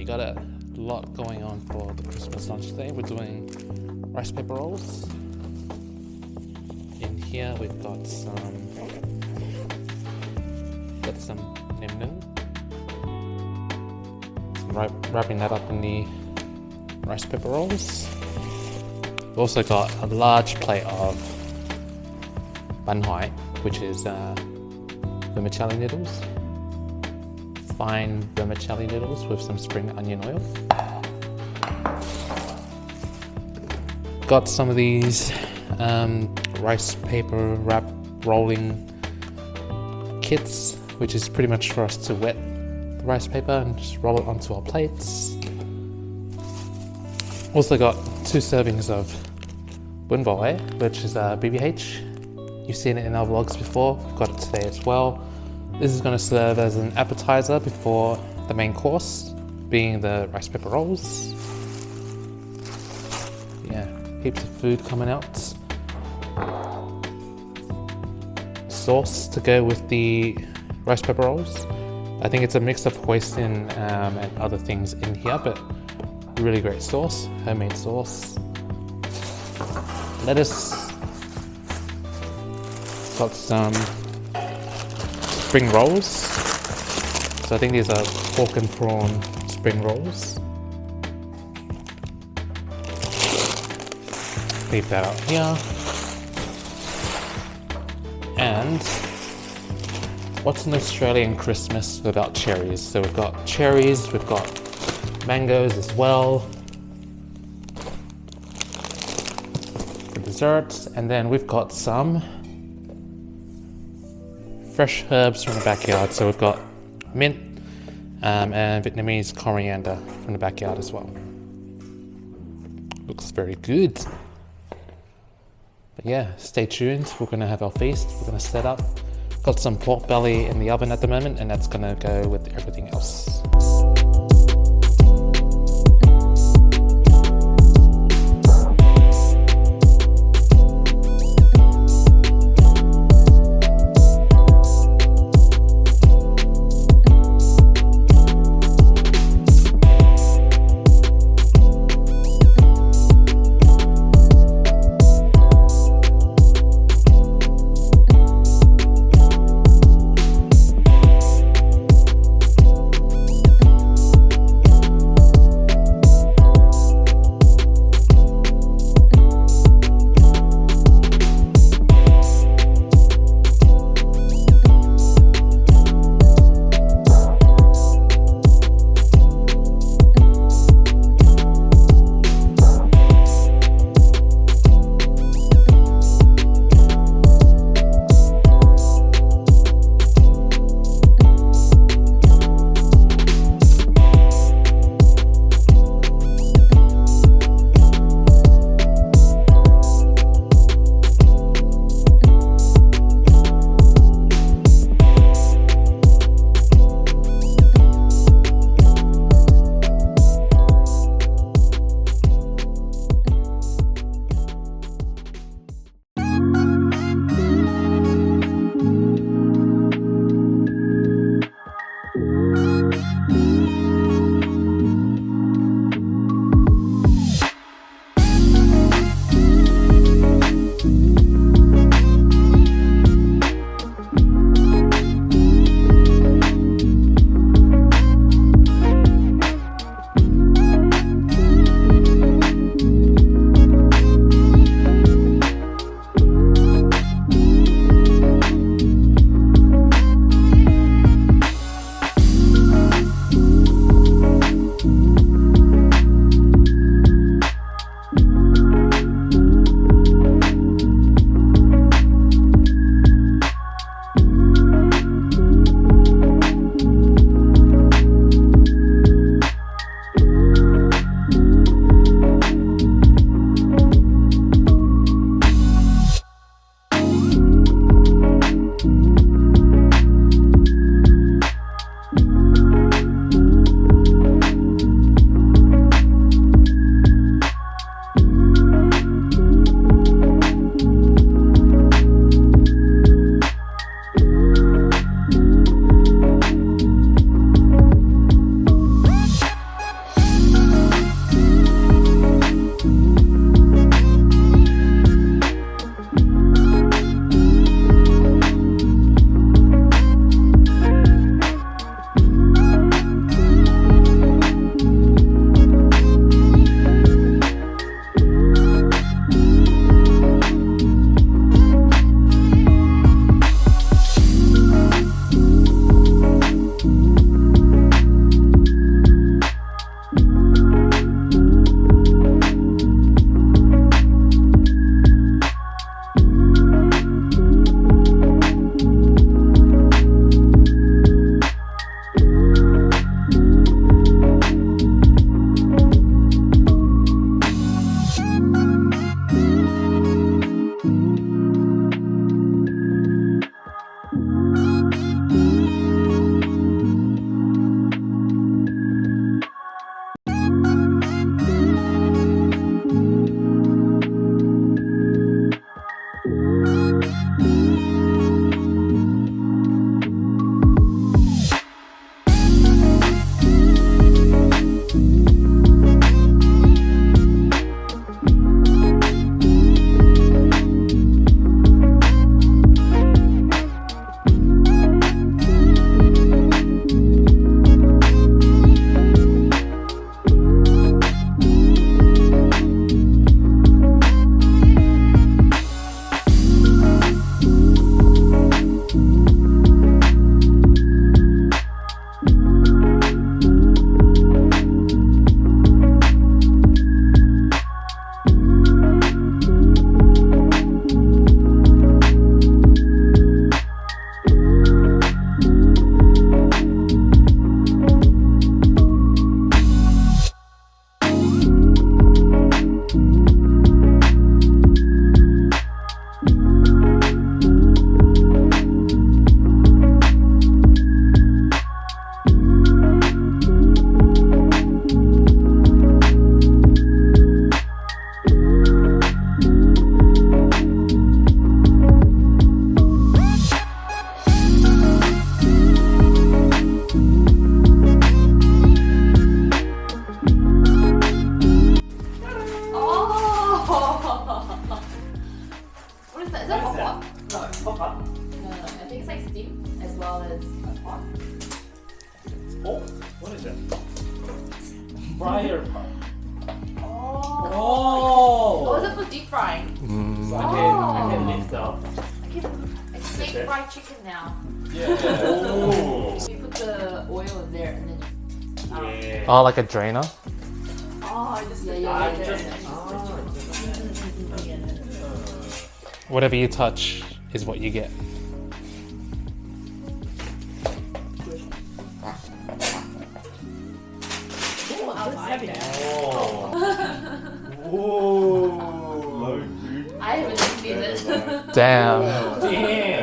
we got a lot going on for the Christmas lunch today. We're doing rice paper rolls. In here we've got some nimnum. Wrapping that up in the rice paper rolls. We've also got a large plate of ban hoi, which is vermicelli noodles. Fine vermicelli noodles with some spring onion oil. Got some of these rice paper wrap rolling kits, which is pretty much for us to wet the rice paper and just roll it onto our plates. Also got 2 servings of bun bo, which is BBH. You've seen it in our vlogs before. We've got it today as well. This is going to serve as an appetizer before the main course, being the rice paper rolls. Yeah, heaps of food coming out. Sauce to go with the rice paper rolls. I think it's a mix of hoisin and other things in here, but really great sauce, homemade sauce. Lettuce. Got some spring rolls. So I think these are pork and prawn spring rolls. Leave that out here. And what's an Australian Christmas without cherries? So we've got cherries, we've got mangoes as well for desserts, and then we've got some fresh herbs from the backyard. So we've got mint and Vietnamese coriander from the backyard as well. Looks very good. But yeah, stay tuned. We're gonna have our feast. We're gonna set up. Got some pork belly in the oven at the moment, and that's gonna go with everything else. is that hot pot? No, pop up. No, I think it's like steam as well as hot. Oh, what is it? Fryer pot. Oh. Oh. Is it for deep frying? So I can lift up. I can make fried chicken now. Yeah. Oh. You put the oil in there and then. Yeah. Oh, like a drainer? Oh, just Whatever you touch is what you get. Whoa. I haven't seen it. Damn. Damn.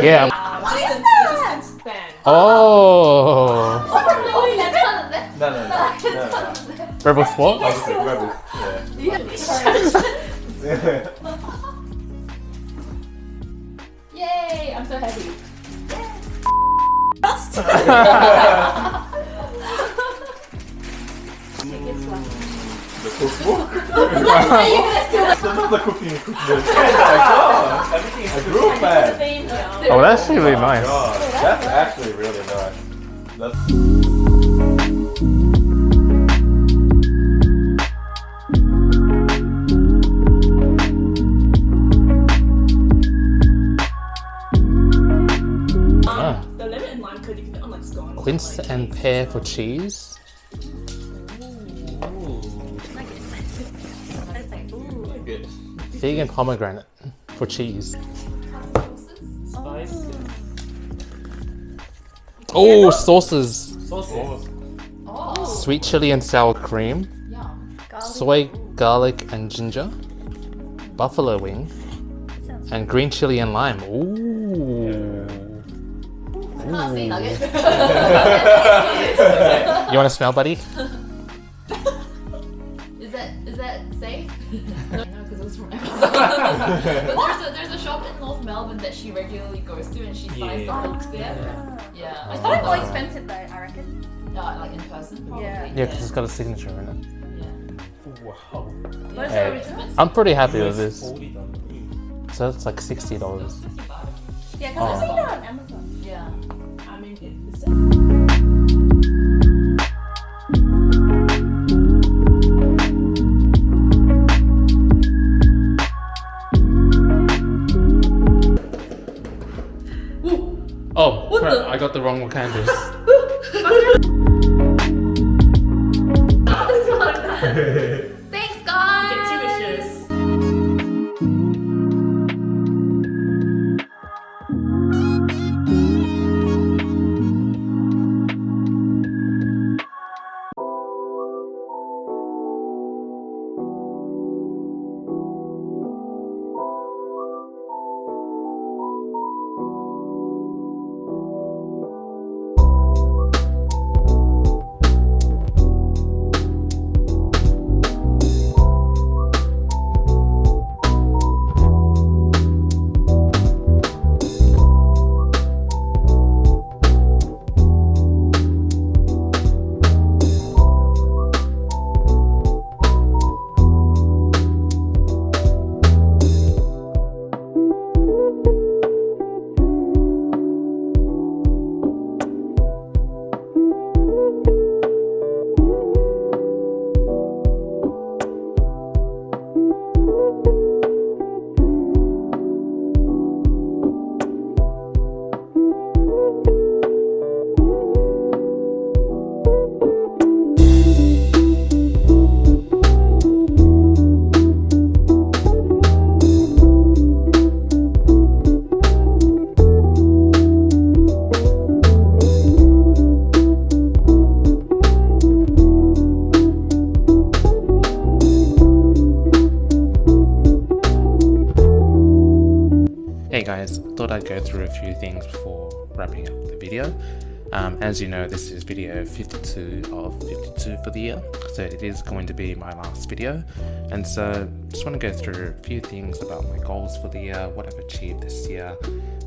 Yeah. Oh. No. Rebel Sport? Obviously, rebel. Yeah. Yay! I'm so happy. The cookbook? It's another cooking cookbook. Oh my god! Everything's a group, man. Oh, that's really nice. God, that's actually really nice. That's... The lemon and lime curd you can put on like scone. Quince and pear for cheese. Good. Vegan pomegranate for cheese. Spice. Oh, sauces. Sauce. Oh, Sweet chili and sour cream. yum. Soy, garlic and ginger. Buffalo wing. And green chili and lime. Ooh. Can't say nugget. You want to smell, buddy? Is that safe? No, because it was from Amazon. But there's a shop in North Melbourne that she regularly goes to, and she finds the milks there. Yeah, I It's thought more it was expensive though, I reckon. like in person, probably. Yeah. Yeah, because it's got a signature in it. Yeah. Wow. What is Hey. the original? I'm pretty happy with this. $40. So it's like $60. Yeah, because I've seen it on Amazon. Yeah. I mean, it's Oh, crap, I got the wrong canvas. Thanks, guys. delicious. Hey guys, thought I'd go through a few things before wrapping up the video. As you know, this is video 52 of 52 for the year, so it is going to be my last video. And so just want to go through a few things about my goals for the year, what I've achieved this year,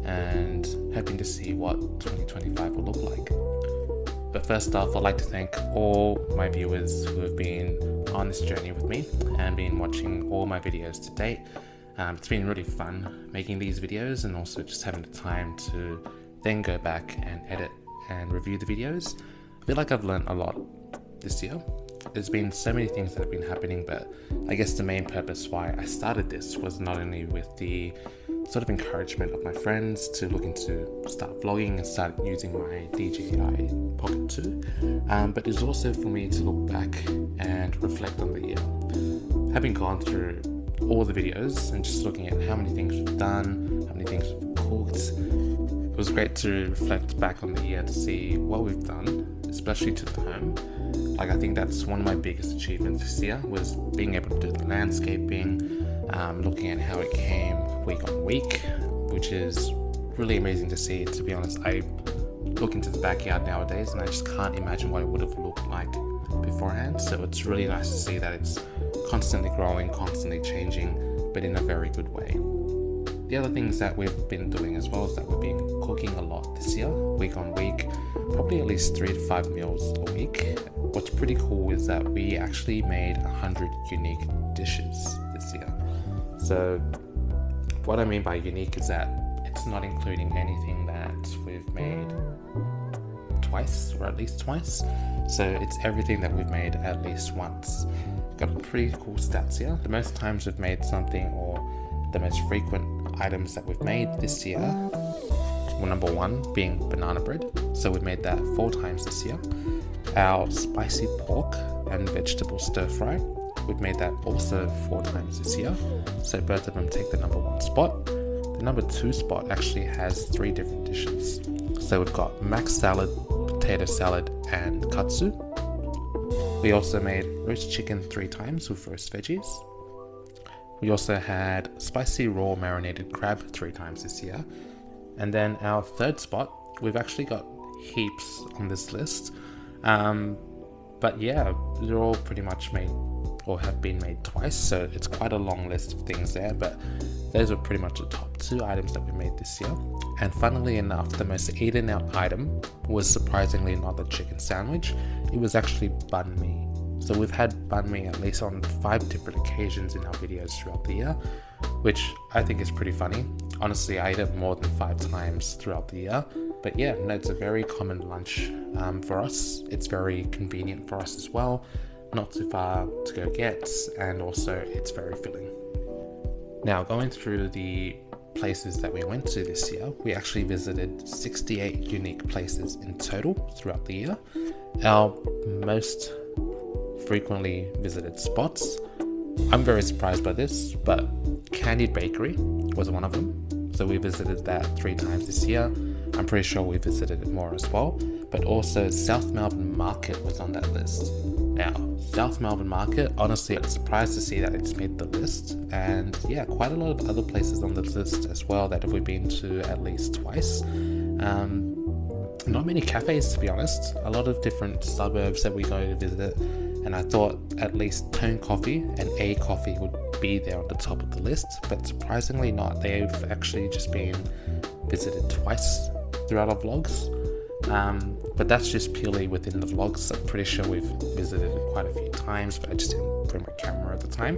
and hoping to see what 2025 will look like. But first off, I'd like to thank all my viewers who have been on this journey with me and been watching all my videos to date. It's been really fun making these videos and also just having the time to then go back and edit and review the videos. I feel like I've learned a lot this year. There's been so many things that have been happening, but I guess the main purpose why I started this was not only with the sort of encouragement of my friends to look into start vlogging and start using my DJI Pocket 2, but it's also for me to look back and reflect on the year. Having gone through all the videos and just looking at how many things we've done, how many things we've cooked, it was great to reflect back on the year to see what we've done, especially to the home. Like, I think that's one of my biggest achievements this year, was being able to do the landscaping, looking at how it came week on week, which is really amazing to see. To be honest, I look into the backyard nowadays and I just can't imagine what it would have looked like beforehand. So it's really nice to see that it's constantly growing, constantly changing, but in a very good way. The other things that we've been doing as well is that we've been cooking a lot this year, week on week, probably at least 3 to 5 meals a week. What's pretty cool is that we actually made 100 unique dishes this year. So what I mean by unique is that it's not including anything that we've made twice or at least twice. So it's everything that we've made at least once. Got pretty cool stats here. The most times we've made something, or the most frequent items that we've made this year, well, number 1 being banana bread. So we made that 4 times this year. Our spicy pork and vegetable stir fry, we've made that also 4 times this year. So both of them take the number 1 spot. The number 2 spot actually has 3 different dishes. So we've got mac salad, potato salad, and katsu. We also made roast chicken 3 times with roast veggies. We also had spicy raw marinated crab 3 times this year. And then our 3rd spot, we've actually got heaps on this list. But yeah, they're all pretty much made or have been made twice. So it's quite a long list of things there, but those are pretty much the top 2 items that we made this year. And funnily enough, the most eaten out item was surprisingly not the chicken sandwich. It was actually banh mi. So we've had banh mi at least on 5 different occasions in our videos throughout the year, which I think is pretty funny. Honestly, I eat it more than 5 times throughout the year. But yeah, no, it's a very common lunch for us. It's very convenient for us as well. Not too far to go get, and also it's very filling. Now, going through the places that we went to this year, we actually visited 68 unique places in total throughout the year. Our most frequently visited spots, I'm very surprised by this, but Candied Bakery was one of them. So we visited that 3 times this year. I'm pretty sure we visited it more as well. But also South Melbourne Market was on that list. Now, South Melbourne Market, honestly, I'm surprised to see that it's made the list. And yeah, quite a lot of other places on the list as well that we've been to at least twice. Not many cafes, to be honest. A lot of different suburbs that we go to visit. And I thought at least Tone Coffee and A Coffee would be there on the top of the list, but surprisingly not. They've actually just been visited twice throughout our vlogs. But that's just purely within the vlogs. I'm pretty sure we've visited it quite a few times, but I just didn't bring my camera at the time.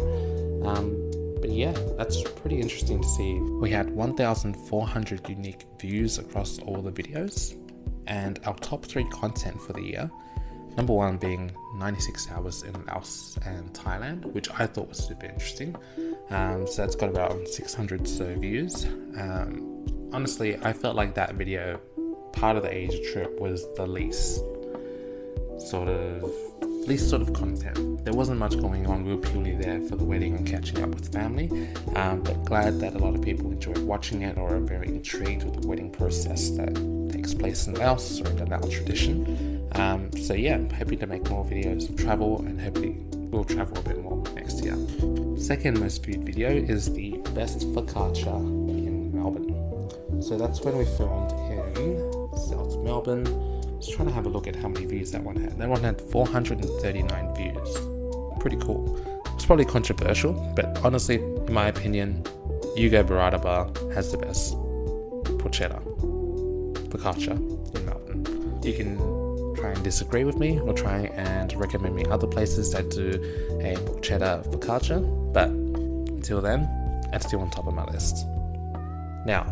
But yeah, that's pretty interesting to see. We had 1,400 unique views across all the videos, and our top 3 content for the year, number 1 being 96 hours in Laos and Thailand, which I thought was super interesting. So that's got about 600 so views. Honestly, I felt like that video, part of the Asia trip, was the least sort of content. There wasn't much going on. We were purely there for the wedding and catching up with family. But glad that a lot of people enjoyed watching it or are very intrigued with the wedding process that takes place in Laos or in the Lao tradition. So yeah, I'm happy to make more videos of travel, and hopefully we'll travel a bit more next year. Second most viewed video is the best focaccia in Melbourne. So that's when we filmed in South Melbourne. Just trying to have a look at how many views that one had. That one had 439 views. Pretty cool. It's probably controversial, but honestly, in my opinion, Yugo Burrata Bar has the best porchetta focaccia in Melbourne. You can try try and disagree with me or try and recommend me other places that do a pork cheddar focaccia, but until then, it's still on top of my list. Now,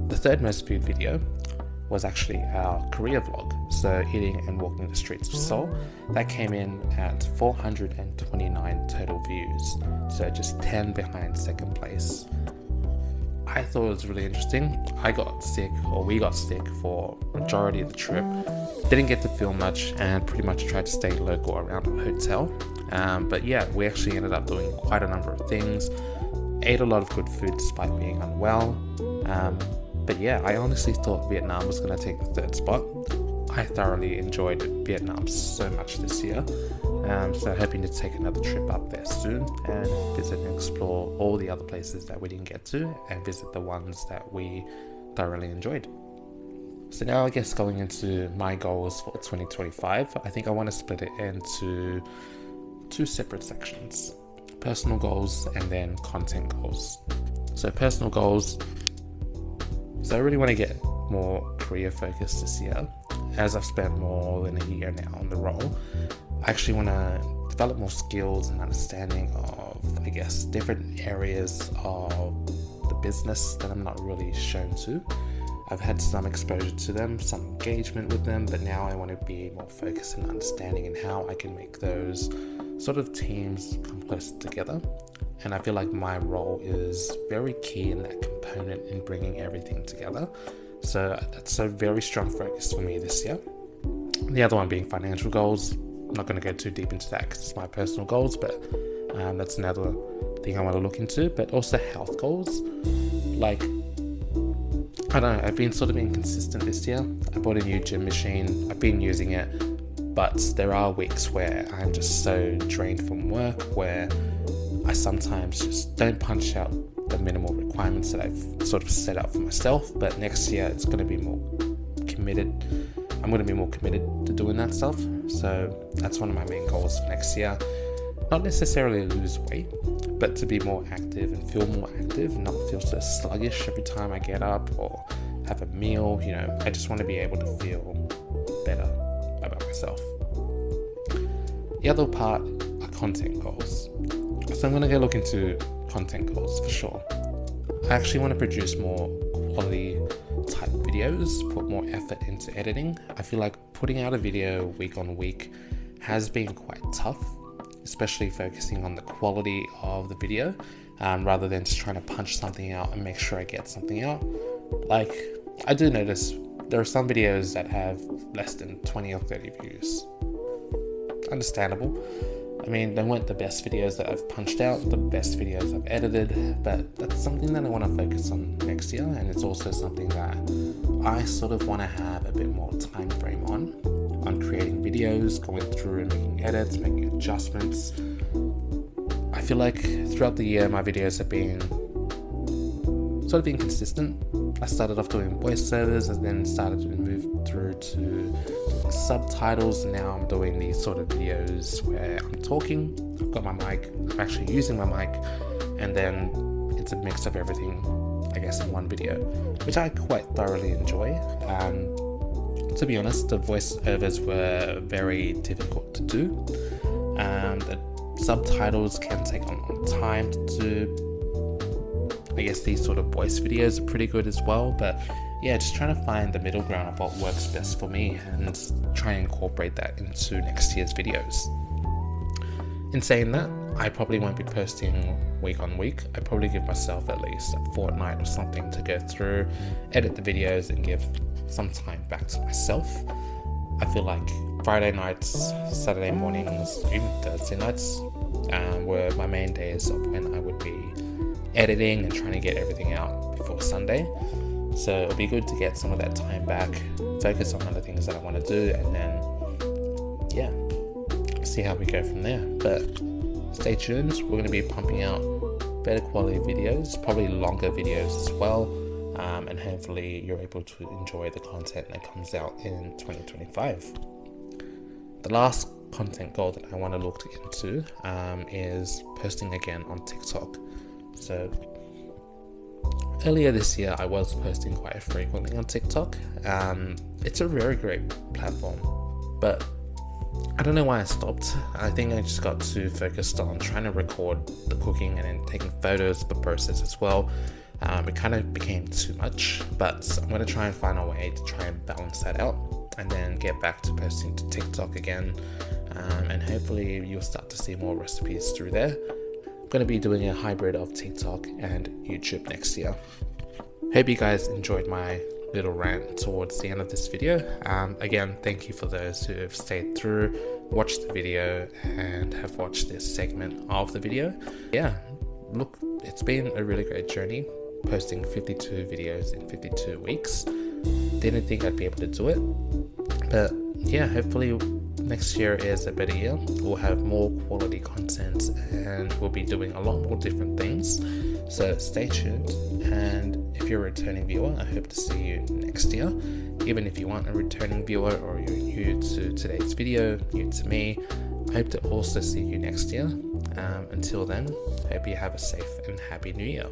the third most viewed video was actually our Korea vlog, so eating and walking the streets of Seoul. That came in at 429 total views, so just 10 behind second place. I thought it was really interesting. I got sick, or we got sick for majority of the trip. Didn't get to film much and pretty much tried to stay local around the hotel. But yeah, we actually ended up doing quite a number of things. Ate a lot of good food despite being unwell. But yeah, I honestly thought Vietnam was going to take the third spot. I thoroughly enjoyed Vietnam so much this year. So hoping to take another trip up there soon and visit and explore all the other places that we didn't get to and visit the ones that we thoroughly enjoyed. So now I guess going into my goals for 2025, I think I want to split it into two separate sections: personal goals and then content goals. So personal goals, so I really want to get more career focused this year. As I've spent more than a year now on the role, I actually want to develop more skills and understanding of, I guess, different areas of the business that I'm not really shown to. I've had some exposure to them, some engagement with them, but now I want to be more focused and understanding in how I can make those sort of teams come closer together. And I feel like my role is very key in that component in bringing everything together. So that's a very strong focus for me this year. The other one being financial goals. I'm not going to go too deep into that because it's my personal goals, but that's another thing I want to look into. But also health goals. Like, I don't know, I've been sort of inconsistent this year. I bought a new gym machine. I've been using it, but there are weeks where I'm just so drained from work where I sometimes just don't punch out the minimal requirements that I've sort of set up for myself. But next year it's going to be more committed. I'm going to be more committed to doing that stuff. So that's one of my main goals for next year. Not necessarily lose weight, but to be more active and feel more active and not feel so sluggish every time I get up or have a meal. You know, I just want to be able to feel better about myself. The other part are content goals. So I'm going to go look into content goals for sure. I actually want to produce more quality type videos, put more effort into editing. I feel like putting out a video week on week has been quite tough, especially focusing on the quality of the video rather than just trying to punch something out and make sure I get something out. Like, I do notice there are some videos that have less than 20 or 30 views. Understandable. I mean, they weren't the best videos that I've punched out, the best videos I've edited, but that's something that I want to focus on next year, and it's also something that I sort of want to have a bit more time frame on creating videos, going through and making edits, making adjustments. I feel like throughout the year my videos have been sort of inconsistent. I started off doing voiceovers and then started to move through to subtitles, and now I'm doing these sort of videos where I'm talking, I've got my mic, I'm actually using my mic, and then it's a mix of everything, I guess, in one video, which I quite thoroughly enjoy. To be honest, the voiceovers were very difficult to do. The subtitles can take a long time to do. I guess these sort of voice videos are pretty good as well, but yeah, just trying to find the middle ground of what works best for me and try and incorporate that into next year's videos. In saying that, I probably won't be posting week on week. I probably give myself at least a fortnight or something to go through, edit the videos and give some time back to myself. I feel like Friday nights, Saturday mornings, even Thursday nights were my main days of when I would be editing and trying to get everything out before Sunday. So it'll be good to get some of that time back, focus on other things that I want to do, and then yeah, see how we go from there. But stay tuned, we're going to be pumping out better quality videos, probably longer videos as well, and hopefully you're able to enjoy the content that comes out in 2025. The last content goal that I want to look into is posting again on TikTok. So earlier this year I was posting quite frequently on TikTok. It's a very great platform. but I don't know why I stopped. I think I just got too focused on trying to record the cooking and then taking photos of the process as well. It kind of became too much, but I'm going to try and find a way to try and balance that out and then get back to posting to TikTok again, and hopefully you'll start to see more recipes through there. I'm going to be doing a hybrid of TikTok and YouTube next year. Hope you guys enjoyed my little rant towards the end of this video. Again, thank you for those who have stayed through, watched the video, and have watched this segment of the video. Yeah, look, it's been a really great journey, posting 52 videos in 52 weeks. Didn't think I'd be able to do it, but yeah, hopefully next year is a better year. We'll have more quality content and we'll be doing a lot more different things, so stay tuned. And if you're a returning viewer, I hope to see you next year. Even if you aren't a returning viewer or you're new to today's video, new to me, I hope to also see you next year. Until then, hope you have a safe and happy new year.